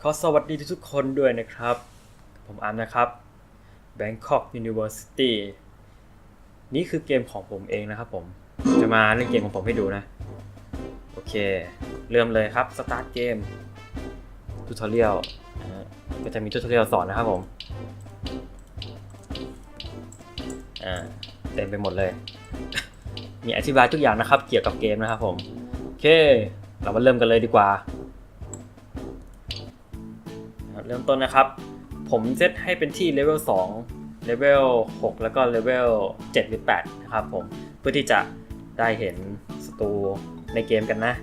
ขอสวัสดีทุกคนด้วยนะครับผมอาร์มนะครับ Bangkok University นี่คือเกมของผมเองนะครับผมจะมาเล่นเกมของผมให้ดูนะโอเคเริ่มเลยครับ Start เกม Tutorial ก็จะมี Tutorial สอนนะครับผมเต็มไปหมดเลย มีอธิบายทุกอย่างนะครับเกี่ยวกับเกมนะครับผมโอเคเรามาเริ่มกันเลยดีกว่าเริ่มต้นนะครับผมเซตให้เป็นที่เลเวล2เลเวล6แล้วก็เลเวล7หรือ8นะครับผมเพื่อที่จะได้เห็นศัตรูในเกมกันนะ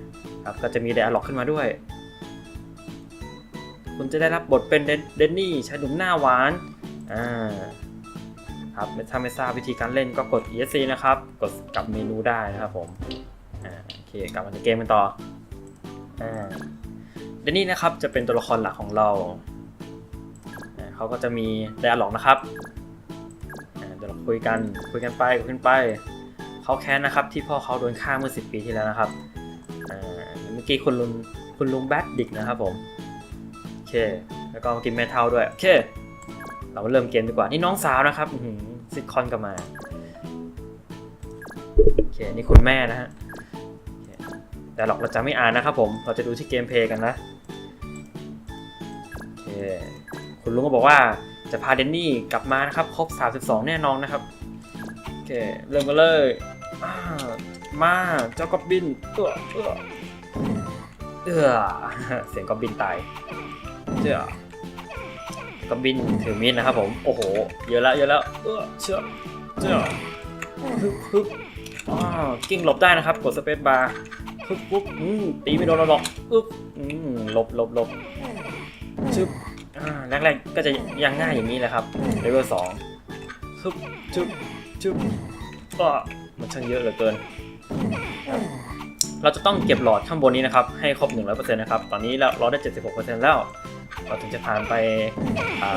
ครับก็จะมีไดอะล็อกขึ้นมาด้วยคุณจะได้รับบทเป็นเดนนี่ชายหนุ่มหน้าหวานครับถ้าไม่ทราบวิธีการเล่นก็กด ESC นะครับกดกลับเมนูได้นะครับผมโอเคกลับมาในเกมกันต่อเดนนี่นะครับจะเป็นตัวละครหลักของเราเขาก็จะมีไดอะล็อกนะครับเดี๋ยวเราคุยกันไปเขาแค้นนะครับที่พ่อเขาโดนฆ่าเมื่อ10 ปีที่แล้วนะครับเมื่อกี้คุณลุงแบดดิกนะครับผมโอเคแล้วก็กินเมทัลด้วยโอเคเราเริ่มเกมดีกว่านี่น้องสาวนะครับซิทคอนกลับมาโอเคนี่คุณแม่นะฮะแต่หรอกเราจะไม่อ่านนะครับผมเราจะดูที่เกมเพลย์กันนะโอเคคุณลุงก็บอกว่าจะพาเดนนี่กลับมานะครับครบ32แน่นอนนะครับโอเคเริ่มกันเลยมาเจ้ากอบบินเสียงกอบบินตายกอบบินถือมีดนะครับผมโอ้โหเยอะแล้วเชื่อฮึบกิ้งหลบได้นะครับกดสเปซบาร์ปุ๊บตีไม่โดนเราหรอกหลบชึบแรกๆก็จะยังง่ายอย่างนี้แหละครับเลเวล2ชึบมันช่างเยอะเหลือเกินเราจะต้องเก็บหลอดข้างบนนี้นะครับให้ครบ 100% นะครับตอนนี้เราได้ 76% แล้วเราถึงจะผ่านไป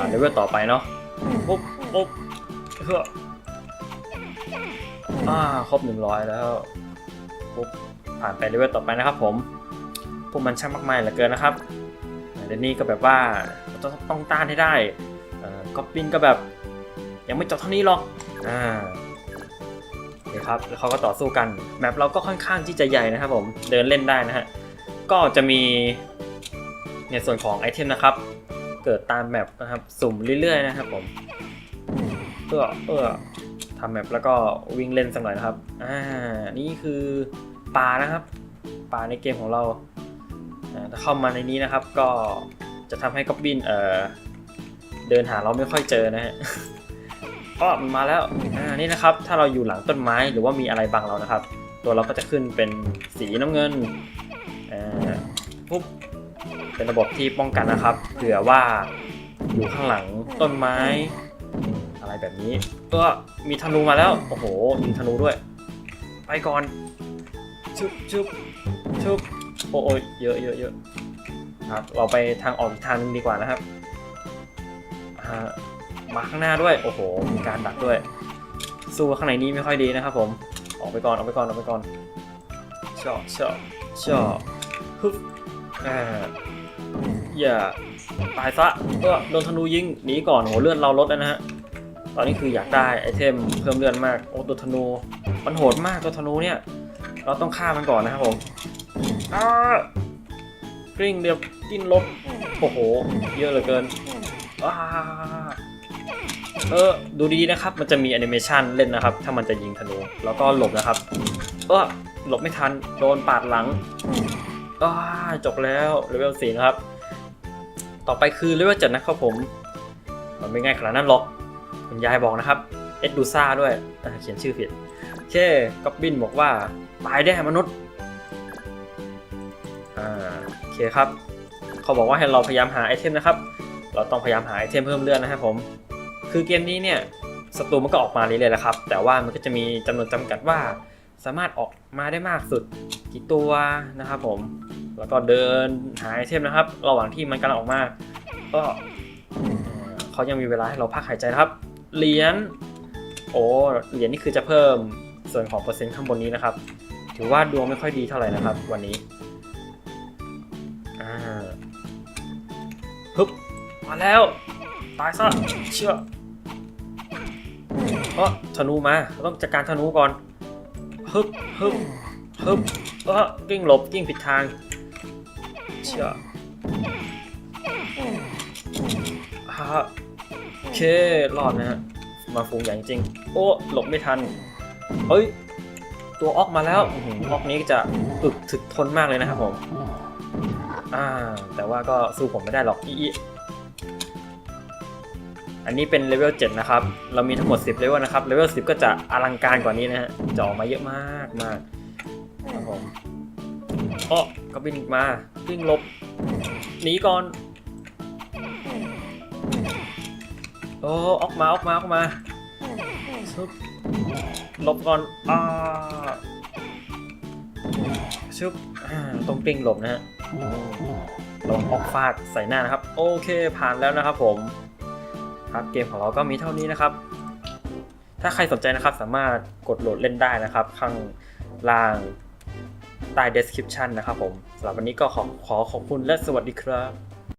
เลเวลต่อไปเนาะปุ๊บครบ100แล้วปุ๊บผ่านไปเลเวลต่อไปนะครับผมพวกมันช่างมากมายเหลือเกินนะครับเดนนี่ก็แบบว่าต้องต้านให้ได้ก๊อบบินก็แบบยังไม่จบเท่านี้หรอกนี่ครับแล้วเขาก็ต่อสู้กันแมปเราก็ค่อนข้างที่จะใหญ่นะครับผมเดินเล่นได้นะฮะก็จะมีในส่วนของไอเทมนะครับเกิดตามแมปนะครับสุ่มเรื่อยๆนะครับผมเพื่อทำแมปแล้วก็วิ่งเล่นสักหน่อยนะครับนี่คือป่านะครับป่าในเกมของเราถ้าเข้ามาในนี้นะครับก็จะทำให้ก๊อบบินเดินหาเราไม่ค่อยเจอนะฮะมันมาแล้วนี่นะครับถ้าเราอยู่หลังต้นไม้หรือว่ามีอะไรบังเรานะครับตัวเราก็จะขึ้นเป็นสีน้ำเงินปุ๊บเป็นระบบที่ป้องกันนะครับเผื่อว่าอยู่ข้างหลังต้นไม้อะไรแบบนี้ก็มีธนูมาแล้วโอ้โหยิงธนูด้วยไปก่อนชุบโอ้ยเยอะครับเราไปทางออกอีกทางนึงดีกว่านะครับมาข้างหน้าด้วยโอ้โหมีการดักด้วยสู้ข้างในนี้ไม่ค่อยดีนะครับผมออกไปก่อนช่อฮึบอย่าตายซะโดนธนูยิงหนีก่อนโหเลือดเราลดแล้วนะฮะตอนนี้คืออยากได้ไอเทมเพิ่มเลือดมากโอ้ตัวธนูมันโหดมากตัวธนูเนี่ยเราต้องฆ่ามันก่อนนะครับผมกริ้งเดียวกินลบโอ้โหเยอะเหลือเกินดูดีนะครับมันจะมีแอนิเมชันเล่นนะครับถ้ามันจะยิงธนูแล้วก็หลบนะครับหลบไม่ทันโดนปาดหลังจบแล้วเลเวล4นะครับต่อไปคือเลเวล7นะครับผมมันไม่ง่ายขนาดนั้นหรอกคุณยายบอกนะครับเอ็ดดูซ่าด้วยเขียนชื่อผิดโอเคก๊อบบินบอกว่าตายได้มนุษย์โอเคครับเขาบอกว่าให้เราพยายามหาไอเทมนะครับเราต้องพยายามหาไอเทมเพิ่มเลือดนะครับผมคือเกมนี้เนี่ยศัตรูมันก็ออกมาเรื่อยๆแหละครับแต่ว่ามันก็จะมีจำนวนจำกัดว่าสามารถออกมาได้มากสุดกี่ตัวนะครับผมแล้วก็เดินหาไอเทมนะครับระหว่างที่มันกำลังออกมาก็เขายังมีเวลาให้เราพักหายใจครับเหรียญเหรียญนี่คือจะเพิ่มส่วนของเปอร์เซ็นต์ข้างบนนี้นะครับถือว่าดวงไม่ค่อยดีเท่าไหร่นะครับวันนี้ ฮึบมาแล้วตายซะเชื่อธนูมาต้องจัดการธนูก่อนฮึบฮึบฮึบกิ้งหลบกิ้งผิดทางเชื่อโอเครอดนะฮะมาฟูงใหญ่จริงโอ้หลบไม่ทันเฮ้ยตัวออกมาแล้วออกนี้จะอึกถึกทนมากเลยนะครับผมแต่ว่าก็สู้ผมไม่ได้หรอกอันนี้เป็นเลเวล7นะครับเรามีทั้งหมด10เลเวลนะครับเลเวล10ก็จะอลังการกว่านี้นะฮะจะออกมาเยอะมากครับผมก็บินมาวิ่งหลบหนีก่อนออกมาหลบก่อนชุบต้องปิ้งหลบนะฮะลองออกฟาดใส่หน้านะครับโอเคผ่านแล้วนะครับผมครับเกมของเราก็มีเท่านี้นะครับถ้าใครสนใจนะครับสามารถกดโหลดเล่นได้นะครับข้างล่างใต้ description นะครับผมสำหรับวันนี้ก็ขอขอบคุณและสวัสดีครับ